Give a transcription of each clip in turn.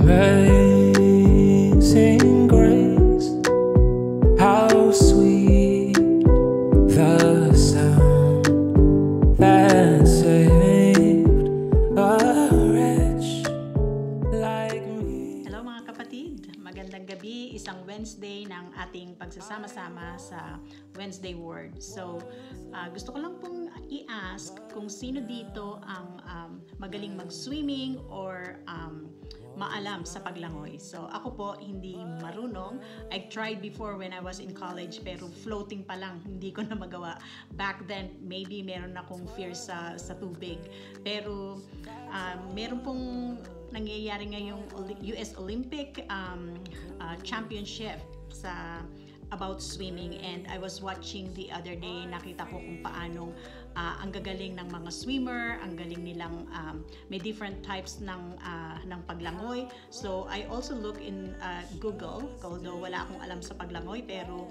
Amazing grace, how sweet the sound that saved a wretch like me. Hello mga kapatid, magandang gabi, isang Wednesday ng ating pagsasama-sama sa Wednesday Word. So, gusto ko lang pong i-ask kung sino dito ang magaling mag-swimming or maalam sa paglangoy. So, ako po hindi marunong. I tried before when I was in college pero floating pa lang, hindi ko na magawa. Back then, maybe meron akong fear sa tubig. Pero, meron pong nangyayari ngayong US Olympic championship sa about swimming, and I was watching the other day, nakita ko kung paano ang gagaling ng mga swimmer, ang galing nilang may different types ng paglangoy. So I also look in Google, although wala akong alam sa paglangoy, pero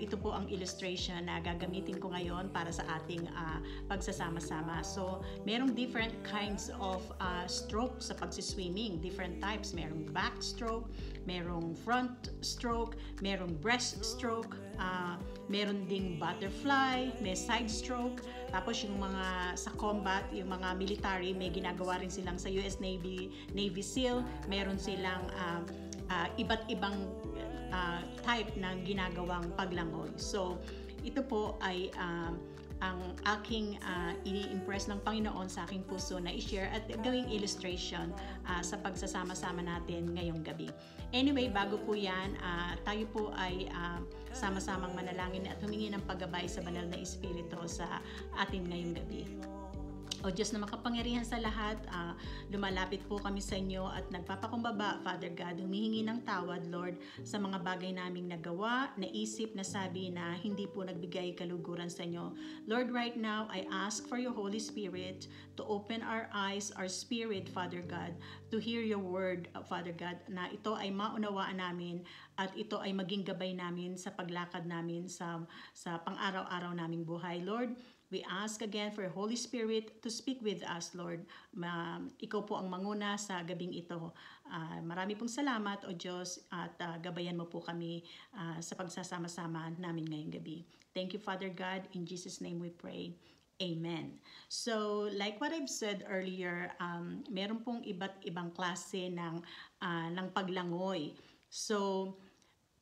ito po ang illustration na gagamitin ko ngayon para sa ating pagsasama-sama. So merong different kinds of stroke sa pagsiswimming, different types. Merong backstroke, merong front stroke, merong breaststroke, meron ding butterfly, may side stroke. Tapos yung mga sa combat, yung mga military, may ginagawa rin silang sa US Navy SEAL, meron silang iba't ibang type ng ginagawang paglangoy. So ito po ay ang aking ini-impress ng Panginoon sa aking puso na i-share at gawing illustration sa pagsasama-sama natin ngayong gabi. Anyway, bago po yan, tayo po ay sama-samang manalangin at humingi ng paggabay sa banal na Espiritu sa atin ngayong gabi. O Diyos na makapangyarihan sa lahat, lumalapit po kami sa inyo at nagpapakumbaba, Father God, humihingi ng tawad, Lord, sa mga bagay naming nagawa, naisip, nasabi na hindi po nagbigay kaluguran sa inyo. Lord, right now, I ask for your Holy Spirit to open our eyes, our spirit, Father God, to hear your word, Father God, na ito ay maunawaan namin at ito ay maging gabay namin sa paglakad namin sa pang-araw-araw naming buhay. Lord, we ask again for Holy Spirit to speak with us, Lord. Ikaw po ang manguna sa gabing ito. Marami pong salamat, O Diyos, at gabayan mo po kami sa pagsasama-sama namin ngayong gabi. Thank you, Father God. In Jesus' name we pray. Amen. So, like what I've said earlier, meron pong iba't ibang klase ng paglangoy. So,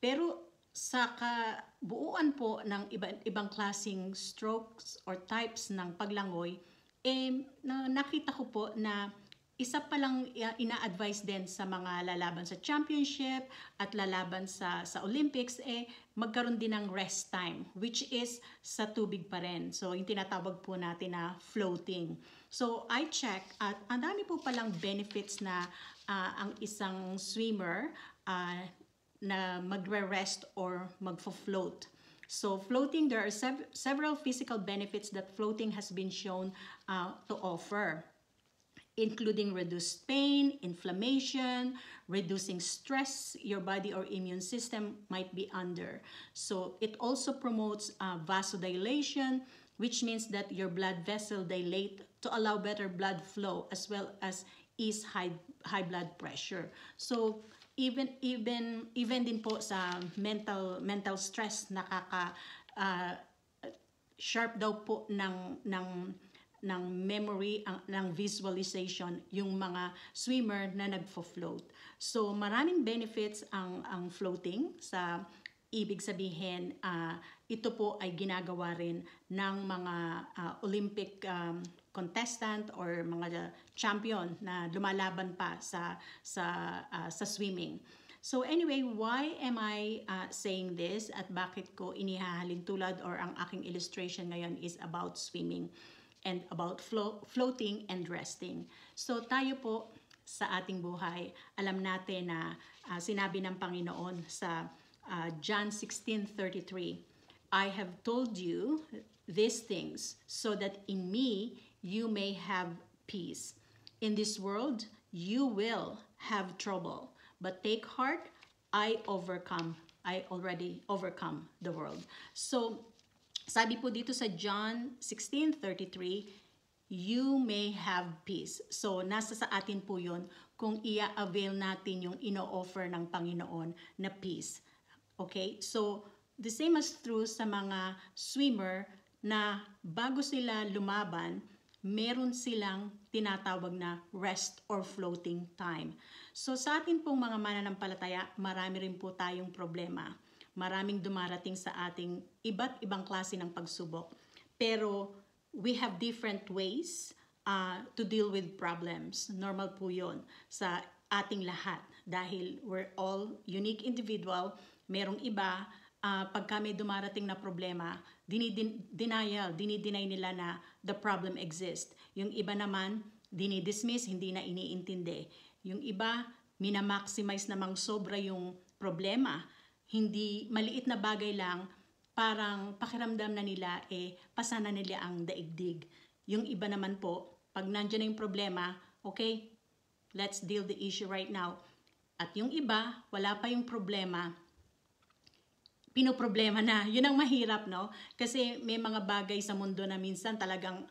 pero sa kabuuan po ng ibang klaseng strokes or types ng paglangoy, nakita ko po na isa pa lang ina-advise din sa mga lalaban sa championship at lalaban sa Olympics, magkaroon din ng rest time, which is sa tubig pa rin. So, yung tinatawag po natin na floating. So, I check at ang dami po palang benefits na ang isang swimmer na magre-rest or magfo-float. So floating, there are several physical benefits that floating has been shown to offer, including reduced pain, inflammation, reducing stress your body or immune system might be under. So it also promotes vasodilation, which means that your blood vessel dilate to allow better blood flow as well as ease high blood pressure. So even din po sa mental stress, sharp daw po ng memory, ng visualization yung mga swimmer na nagfo-float. So maraming benefits ang floating. Sa ibig sabihin, ito po ay ginagawa rin ng mga Olympic contestant or mga champion na lumalaban pa sa swimming. So anyway, why am I saying this at bakit ko inihahalin tulad or ang aking illustration ngayon is about swimming and about floating and resting. So tayo po sa ating buhay, alam natin na sinabi ng Panginoon sa John 16:33, I have told you these things so that in me you may have peace. In this world, you will have trouble. But take heart, I already overcome the world. So, sabi po dito sa John 16:33, you may have peace. So, nasa sa atin po yun kung i-avail natin yung ino-offer ng Panginoon na peace. Okay? So, the same as true sa mga swimmer na bago sila lumaban, meron silang tinatawag na rest or floating time. So, sa atin pong mga mananampalataya, marami rin po tayong problema. Maraming dumarating sa ating iba't ibang klase ng pagsubok. Pero, we have different ways to deal with problems. Normal po yun sa ating lahat dahil we're all unique individual. Merong iba, pagka may dumarating na problema, dinideny nila na the problem exists. Yung iba naman, dinidismiss, hindi na iniintindi. Yung iba, minamaximize namang sobra yung problema. Hindi, maliit na bagay lang, parang pakiramdam na nila pasana nila ang daigdig. Yung iba naman po, pag nandiyan na yung problema, okay, let's deal the issue right now. At yung iba, wala pa yung problema, pinoproblema na. Yun ang mahirap, no? Kasi may mga bagay sa mundo na minsan talagang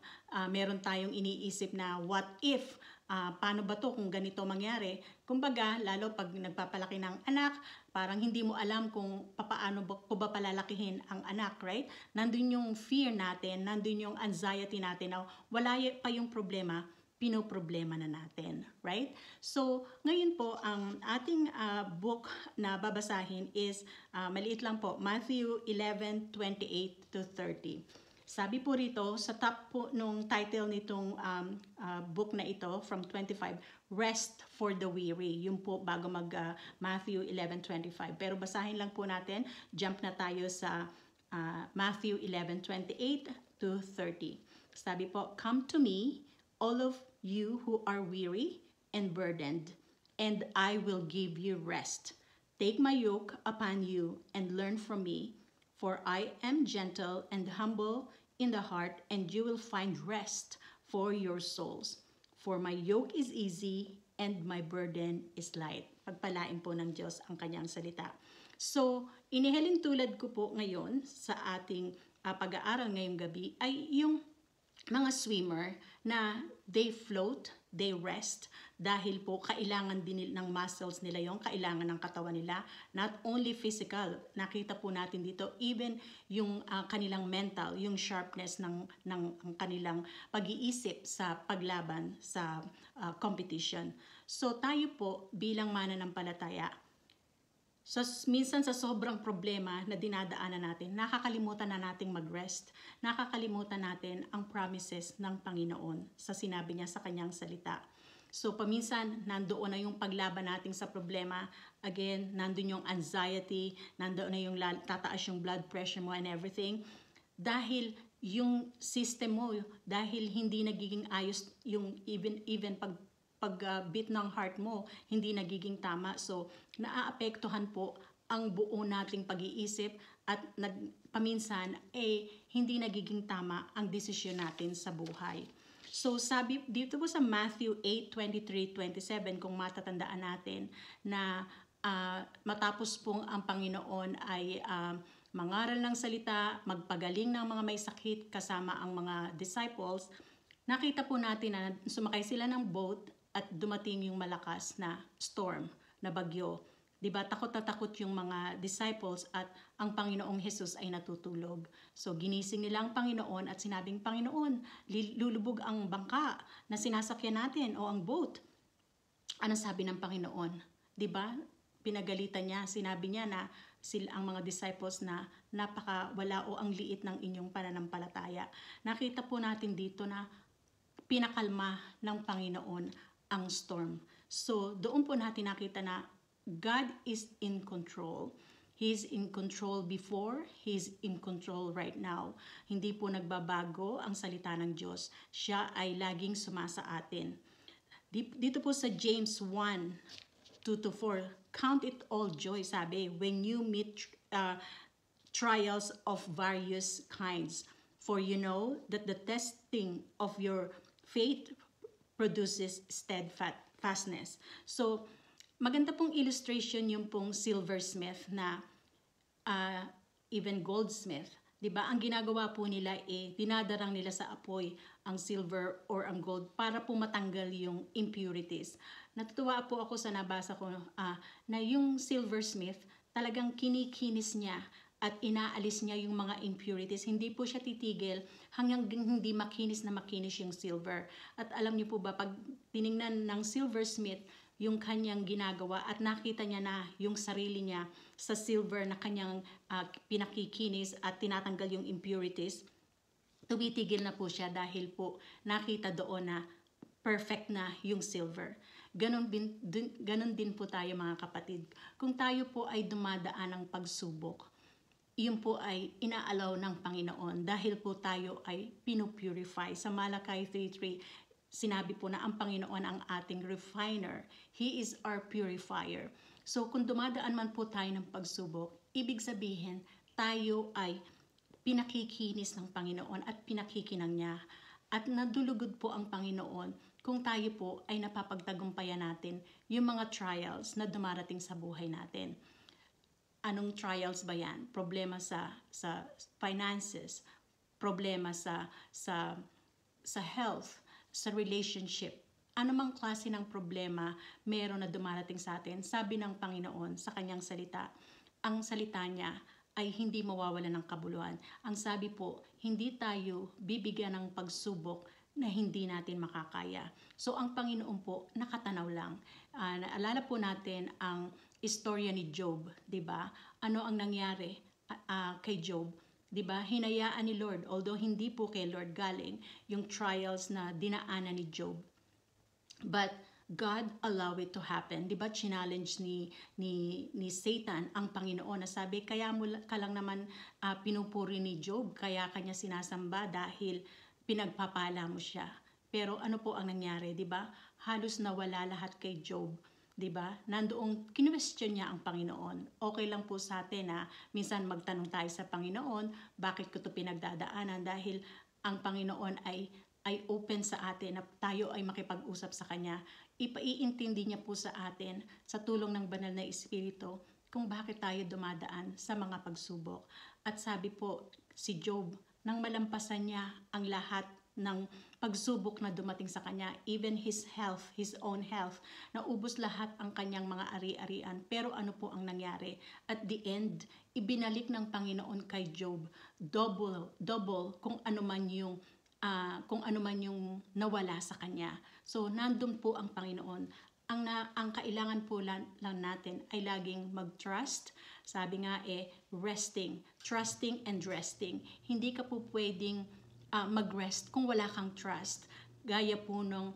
meron tayong iniisip na what if, paano ba to kung ganito mangyari? Kumbaga, lalo pag nagpapalaki ng anak, parang hindi mo alam kung paano ko ba palalakihin ang anak, right? Nandun yung fear natin, nandun yung anxiety natin na wala pa yung problema, pinoproblema na natin, right? So, ngayon po, ang ating book na babasahin is, maliit lang po, Matthew 11:28-30. Sabi po rito, sa top po nung title nitong book na ito, from 25, Rest for the Weary. Yung po bago mag Matthew 11:25. Pero basahin lang po natin, jump na tayo sa Matthew 11:28-30. Sabi po, Come to me, all of you who are weary and burdened, and I will give you rest. Take my yoke upon you and learn from me, for I am gentle and humble in the heart, and you will find rest for your souls. For my yoke is easy and my burden is light. Pagpalain po ng Diyos ang kanyang salita. So, inihalin tulad ko po ngayon sa ating pag-aaral ngayong gabi ay yung mga swimmer na they float, they rest, dahil po kailangan din ng muscles nila yung kailangan ng katawan nila, not only physical, nakita po natin dito, even yung kanilang mental, yung sharpness ng kanilang pag-iisip sa paglaban sa competition. So tayo po bilang mananampalataya, minsan sa sobrang problema na dinadaanan natin, nakakalimutan na nating mag-rest. Nakakalimutan natin ang promises ng Panginoon sa sinabi niya sa kanyang salita. So paminsan, nandoon na yung paglaban natin sa problema. Again, nandoon yung anxiety, nandoon na yung tataas yung blood pressure mo and everything. Dahil yung system mo, dahil hindi nagiging ayos yung even pag-beat ng heart mo, hindi nagiging tama. So, naaapektuhan po ang buo nating pag-iisip at paminsan, hindi nagiging tama ang desisyon natin sa buhay. So, sabi dito po sa Matthew 8:23-27, kung matatandaan natin na matapos pong ang Panginoon ay mangaral ng salita, magpagaling ng mga may sakit kasama ang mga disciples, nakita po natin na sumakay sila ng boat at dumating yung malakas na storm, na bagyo. Diba, takot na takot yung mga disciples at ang Panginoong Jesus ay natutulog. So, ginising nila ang Panginoon at sinabing, Panginoon, lulubog ang bangka na sinasakyan natin o ang boat. Ano sabi ng Panginoon? Diba, pinagalitan niya, sinabi niya na ang mga disciples na wala o ang liit ng inyong pananampalataya. Nakita po natin dito na pinakalma ng Panginoon ang storm. So, doon po natin nakita na God is in control. He's in control before, He's in control right now. Hindi po nagbabago ang salita ng Diyos. Siya ay laging sumasa atin. Dito po sa James 1:2-4, count it all joy, sabi, when you meet trials of various kinds. For you know that the testing of your faith produces steadfastness. So, maganda pong illustration yung pong silversmith na even goldsmith. 'Di ba? Ang ginagawa po nila dinadarang nila sa apoy ang silver or ang gold para po matanggal yung impurities. Natutuwa po ako sa nabasa ko na yung silversmith talagang kinikinis niya at inaalis niya yung mga impurities. Hindi po siya titigil hanggang hindi makinis na makinis yung silver. At alam niyo po ba, pag tiningnan ng silversmith yung kanyang ginagawa at nakita niya na yung sarili niya sa silver na kanyang pinakikinis at tinatanggal yung impurities, tumitigil na po siya dahil po nakita doon na perfect na yung silver. Ganon din po tayo mga kapatid. Kung tayo po ay dumadaan ng pagsubok, yun po ay inaalaw ng Panginoon dahil po tayo ay pinupurify. Sa Malakay 3:3, sinabi po na ang Panginoon ang ating refiner. He is our purifier. So kung dumadaan man po tayo ng pagsubok, ibig sabihin tayo ay pinakikinis ng Panginoon at pinakikinang niya. At nadulugod po ang Panginoon kung tayo po ay napapagtagumpayan natin yung mga trials na dumarating sa buhay natin. Anong trials ba yan? Problema sa finances, problema sa health, sa relationship. Anumang klase ng problema meron na dumarating sa atin, sabi ng Panginoon sa kanyang salita, ang salita niya ay hindi mawawala ng kabuluhan. Ang sabi po, hindi tayo bibigyan ng pagsubok na hindi natin makakaya. So ang Panginoon po nakatanaw lang. Naalala po natin ang istorya ni Job, 'di ba? Ano ang nangyari kay Job? 'Di ba? Hinayaan ni Lord, although hindi po kay Lord galing yung trials na dinaanan ni Job. But God allowed it to happen. 'Di ba? Challenge ni Satan ang Panginoon na sabi, kaya mo ka lang naman pinupuri ni Job, kaya kanya sinasamba dahil pinagpapala mo siya. Pero ano po ang nangyari, 'di ba? Halos nawala lahat kay Job. 'Di ba? Nandoong kinwestiyon niya ang Panginoon. Okay lang po sa atin na minsan magtanong tayo sa Panginoon, bakit ko 'to pinagdadaanan? Dahil ang Panginoon ay open sa atin na tayo ay makipag-usap sa Kanya. Ipaiintindi niya po sa atin sa tulong ng banal na Espiritu kung bakit tayo dumadaan sa mga pagsubok. At sabi po si Job, nang malampasan niya ang lahat ng pagsubok na dumating sa kanya, even his health, his own health, naubos lahat ang kanyang mga ari-arian. Pero ano po ang nangyari? At the end, ibinalik ng Panginoon kay Job double kung ano man yung nawala sa kanya. So nandun po ang Panginoon. Ang kailangan po lang natin ay laging mag-trust. Sabi nga resting, trusting and resting. Hindi ka po pwedeng mag-rest kung wala kang trust. Gaya po nung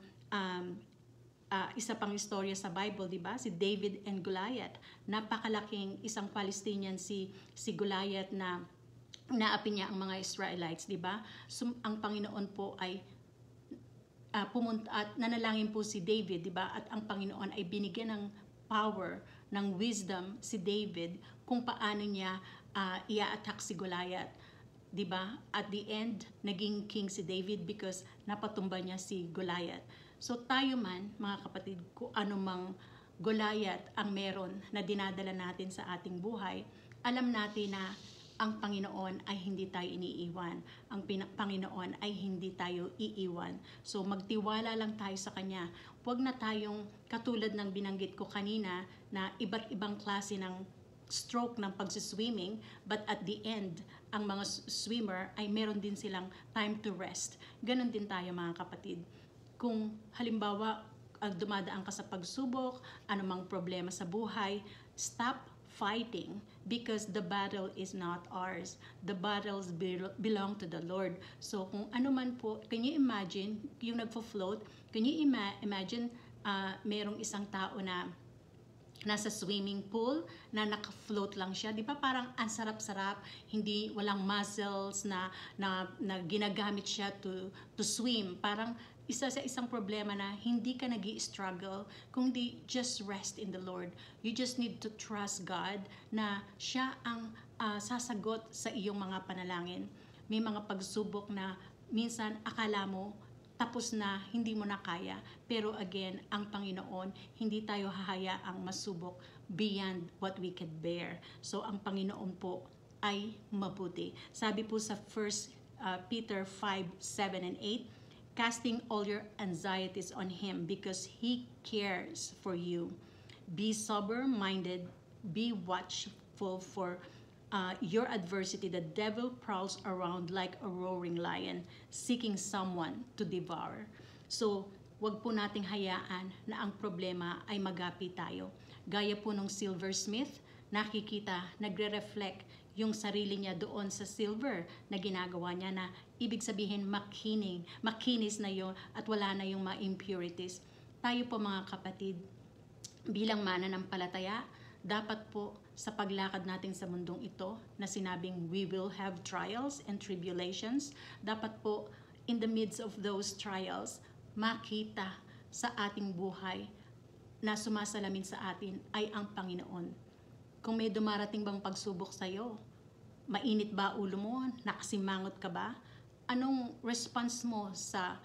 isa pang istorya sa Bible, di ba? Si David and Goliath. Napakalaking isang Palestinian si Goliath na naapi niya ang mga Israelites, di ba? So, ang Panginoon po ay pumunta at nanalangin po si David, di ba? At ang Panginoon ay binigyan ng power, ng wisdom si David kung paano niya i-attack si Goliath. 'Di ba? At the end, naging king si David because napatumba niya si Goliath. So tayo man, mga kapatid, kung anumang Goliath ang meron na dinadala natin sa ating buhay, alam natin na ang Panginoon ay hindi tayo iniiwan. Ang Panginoon ay hindi tayo iiwan. So magtiwala lang tayo sa Kanya. Huwag na tayong katulad ng binanggit ko kanina na iba't ibang klase ng stroke ng pagsiswimming, but at the end, ang mga swimmer ay meron din silang time to rest. Ganon din tayo mga kapatid. Kung halimbawa, dumadaan ka sa pagsubok, anumang problema sa buhay, stop fighting because the battle is not ours. The battles belong to the Lord. So kung ano man po, can you imagine yung nagfo-float? Can you imagine merong isang tao na nasa swimming pool na naka-float lang siya, 'di ba? Parang ang sarap-sarap, hindi walang muscles na ginagamit siya to swim. Parang isa sa isang problema na hindi ka nag-i-struggle kundi just rest in the Lord. You just need to trust God na siya ang sasagot sa iyong mga panalangin. May mga pagsubok na minsan akala mo tapos na, hindi mo na kaya. Pero again, ang Panginoon, hindi tayo hahayaang masubok beyond what we can bear. So ang Panginoon po ay mabuti. Sabi po sa 1 Peter 5:7 and 8, casting all your anxieties on Him because He cares for you. Be sober-minded, be watchful for your adversity. The devil prowls around like a roaring lion, seeking someone to devour. So, wag po nating hayaan na ang problema ay magapi tayo. Gaya po ng silversmith, nakikita, nagre-reflect yung sarili niya doon sa silver na ginagawa niya, na ibig sabihin makinis na yon at wala na yung mga impurities. Tayo po mga kapatid, bilang mananampalataya, dapat po sa paglakad natin sa mundong ito na sinabing we will have trials and tribulations, dapat po in the midst of those trials, makita sa ating buhay na sumasalamin sa atin ay ang Panginoon. Kung may dumarating bang pagsubok sa iyo, mainit ba ulo mo? Nakasimangot ka ba? Anong response mo sa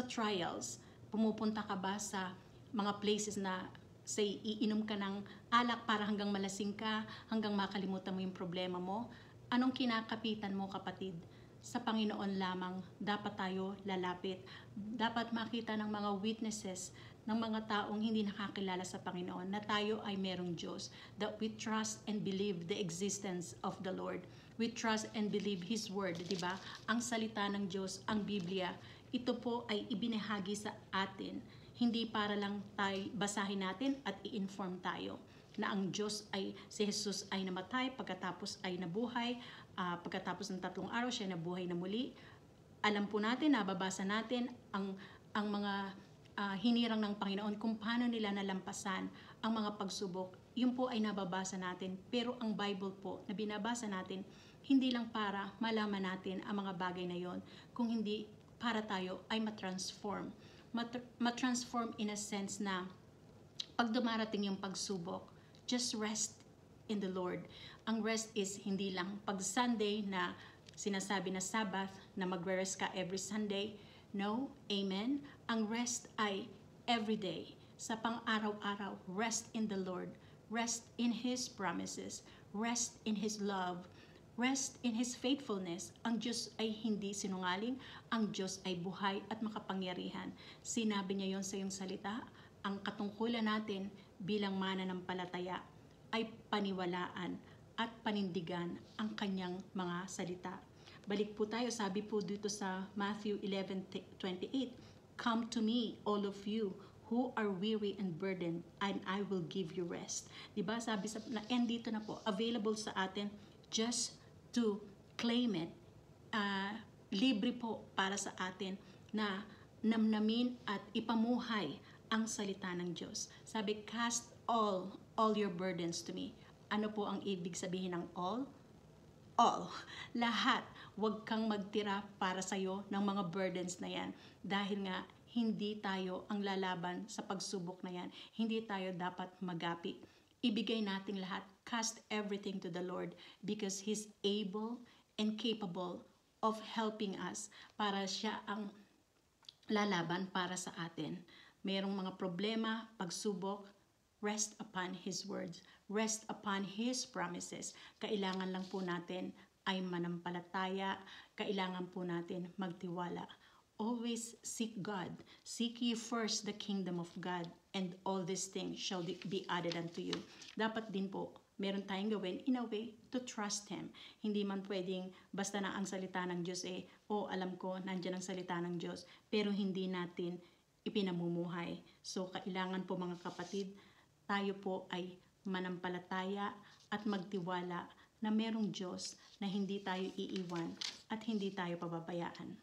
trials? Pumupunta ka ba sa mga places na say iinom ka ng alak para hanggang malasing ka, hanggang makalimutan mo yung problema mo? Anong kinakapitan mo, kapatid? Sa Panginoon lamang dapat tayo lalapit. Dapat makita ng mga witnesses, ng mga taong hindi nakakilala sa Panginoon, na tayo ay merong Diyos. That we trust and believe the existence of the Lord. We trust and believe His Word, di ba? Ang salita ng Diyos, ang Biblia, ito po ay ibinahagi sa atin. Hindi para lang tayo basahin natin at i-inform tayo na ang Diyos ay, si Jesus ay namatay, pagkatapos ay nabuhay, pagkatapos ng 3 araw siya nabuhay na muli. Alam po natin, nababasa natin ang mga hinirang ng Panginoon kung paano nila nalampasan ang mga pagsubok. Yun po ay nababasa natin. Pero ang Bible po na binabasa natin, hindi lang para malaman natin ang mga bagay na yon, kung hindi para tayo ay matransform. Matransform in a sense na pag dumarating yung pagsubok, just rest in the Lord. Ang rest is hindi lang pag Sunday na sinasabi na Sabbath, na magre-rest ka every Sunday. No, amen. Ang rest ay everyday. Sa pang-araw-araw, rest in the Lord. Rest in His promises. Rest in His love. Rest in His faithfulness. Ang Diyos ay hindi sinungaling. Ang Diyos ay buhay at makapangyarihan. Sinabi niya yon sa iyong salita. Ang katungkulan natin bilang mananampalataya ay paniwalaan at panindigan ang kanyang mga salita. Balik po tayo, sabi po dito sa Matthew 11:28, come to me, all of you who are weary and burdened, and I will give you rest. Diba? Sabi sa, and dito na po, available sa atin just to claim it. Libre po para sa atin na namnamin at ipamuhay ang salita ng Diyos. Sabi, cast all your burdens to me. Ano po ang ibig sabihin ng all? All. Lahat. Huwag kang magtira para sa'yo ng mga burdens na yan. Dahil nga, hindi tayo ang lalaban sa pagsubok na yan. Hindi tayo dapat magapi. Ibigay natin lahat. Cast everything to the Lord because He's able and capable of helping us, para siya ang lalaban para sa atin. Mayroong mga problema, pagsubok, rest upon His words. Rest upon His promises. Kailangan lang po natin ay manampalataya. Kailangan po natin magtiwala. Always seek God. Seek ye first the kingdom of God, and all these things shall be added unto you. Dapat din po, meron tayong gawin in a way to trust Him. Hindi man pwedeng basta na ang salita ng Diyos alam ko, nandiyan ang salita ng Diyos, pero hindi natin ipinamumuhay. So, kailangan po mga kapatid, tayo po ay manampalataya at magtiwala na merong Diyos na hindi tayo iiwan at hindi tayo pababayaan.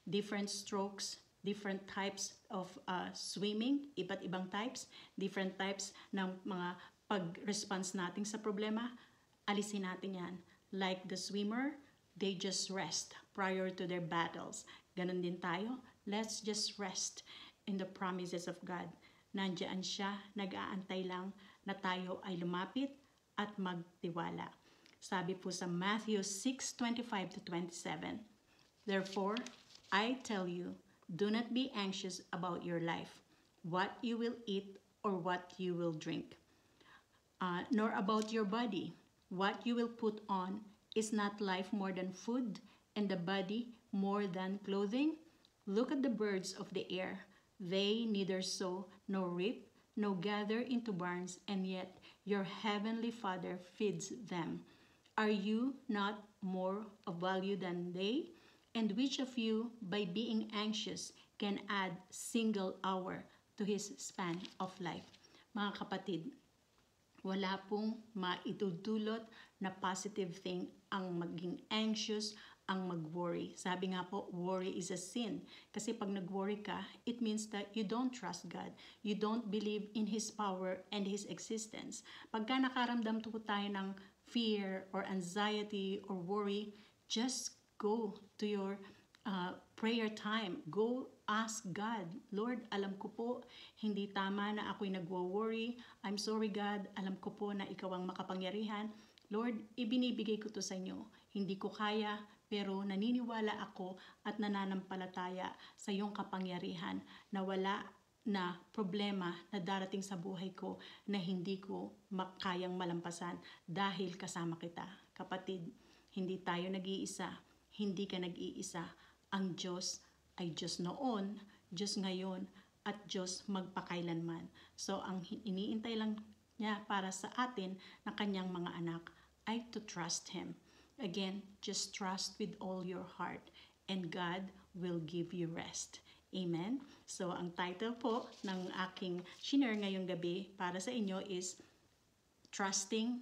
Different strokes, different types of swimming, iba't ibang types, different types ng mga pag-response natin sa problema, alisin natin yan. Like the swimmer, they just rest prior to their battles. Ganon din tayo, let's just rest in the promises of God. Nandiyan siya, nag-aantay lang na tayo ay lumapit at magtiwala. Sabi po sa Matthew 6:25-27, therefore, I tell you, do not be anxious about your life, what you will eat or what you will drink, nor about your body, what you will put on. Is not life more than food, and the body more than clothing? Look at the birds of the air. They neither sow nor reap, nor gather into barns, and yet your heavenly Father feeds them. Are you not more of value than they? And which of you, by being anxious, can add single hour to his span of life? Mga kapatid, wala pong maitudulot na positive thing ang maging anxious, ang mag-worry. Sabi nga po, worry is a sin. Kasi pag nag-worry ka, it means that you don't trust God. You don't believe in His power and His existence. Pagka nakaramdam po tayo ng fear or anxiety or worry, just go to your prayer time. Go ask God, Lord, alam ko po, hindi tama na ako'y nagwo-worry. I'm sorry God, alam ko po na ikaw ang makapangyarihan. Lord, ibinibigay ko to sa inyo. Hindi ko kaya, pero naniniwala ako at nananampalataya sa iyong kapangyarihan na wala na problema na darating sa buhay ko na hindi ko makayang malampasan dahil kasama kita. Kapatid, hindi tayo nag-iisa, hindi ka nag-iisa. Ang Diyos ay Diyos noon, Diyos ngayon, at Diyos magpakailanman. So, ang iniintay lang niya para sa atin na kanyang mga anak ay to trust Him. Again, just trust with all your heart and God will give you rest. Amen? So, ang title po ng aking share ngayong gabi para sa inyo is Trusting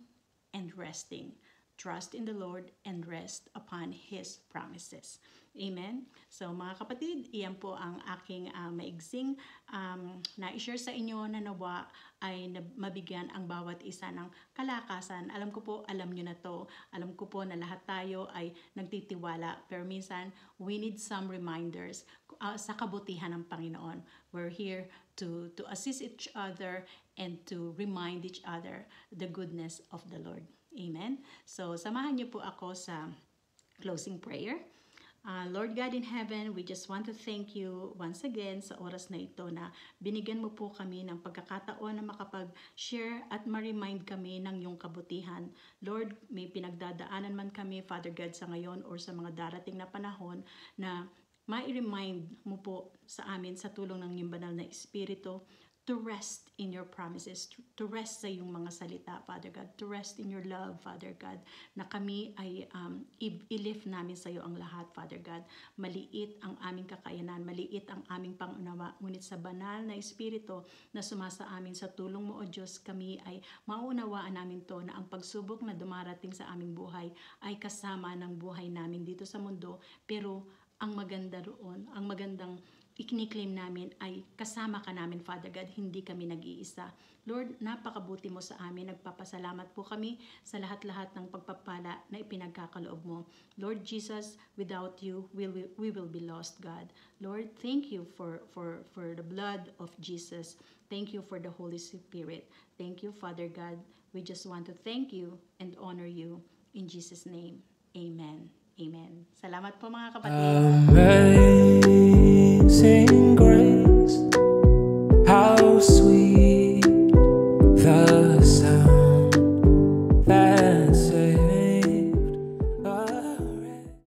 and Resting. Trust in the Lord and rest upon His promises. Amen? So mga kapatid, iyan po ang aking maigsing na-share sa inyo na nawa ay mabigyan ang bawat isa ng kalakasan. Alam ko po, alam nyo na to. Alam ko po na lahat tayo ay nagtitiwala. Pero minsan, we need some reminders sa kabutihan ng Panginoon. We're here to assist each other and to remind each other the goodness of the Lord. Amen? So, samahan niyo po ako sa closing prayer. Lord God in heaven, we just want to thank you once again sa oras na ito na binigyan mo po kami ng pagkakataon na makapag-share at ma-remind kami ng iyong kabutihan. Lord, may pinagdadaanan man kami, Father God, sa ngayon or sa mga darating na panahon na ma-remind mo po sa amin sa tulong ng iyong banal na Espiritu to rest in your promises, to rest sa iyong mga salita, Father God, to rest in your love, Father God, na kami ay i-lift namin sa iyo ang lahat, Father God. Maliit ang aming kakayanan, maliit ang aming pangunawa, ngunit sa banal na Espiritu na sumasa amin sa tulong mo, O Diyos, kami ay maunawaan namin to na ang pagsubok na dumarating sa aming buhay ay kasama ng buhay namin dito sa mundo, pero ang maganda roon, ang magandang ikiniklaim namin ay kasama ka namin, Father God, hindi kami nag-iisa. Lord, napakabuti mo sa amin. Nagpapasalamat po kami sa lahat-lahat ng pagpapala na ipinagkakaloob mo. Lord Jesus, without you, we will be lost, God. Lord, thank you for the blood of Jesus. Thank you for the Holy Spirit. Thank you, Father God. We just want to thank you and honor you. In Jesus' name, amen. Amen. Salamat po mga kapatid. Amazing grace, how sweet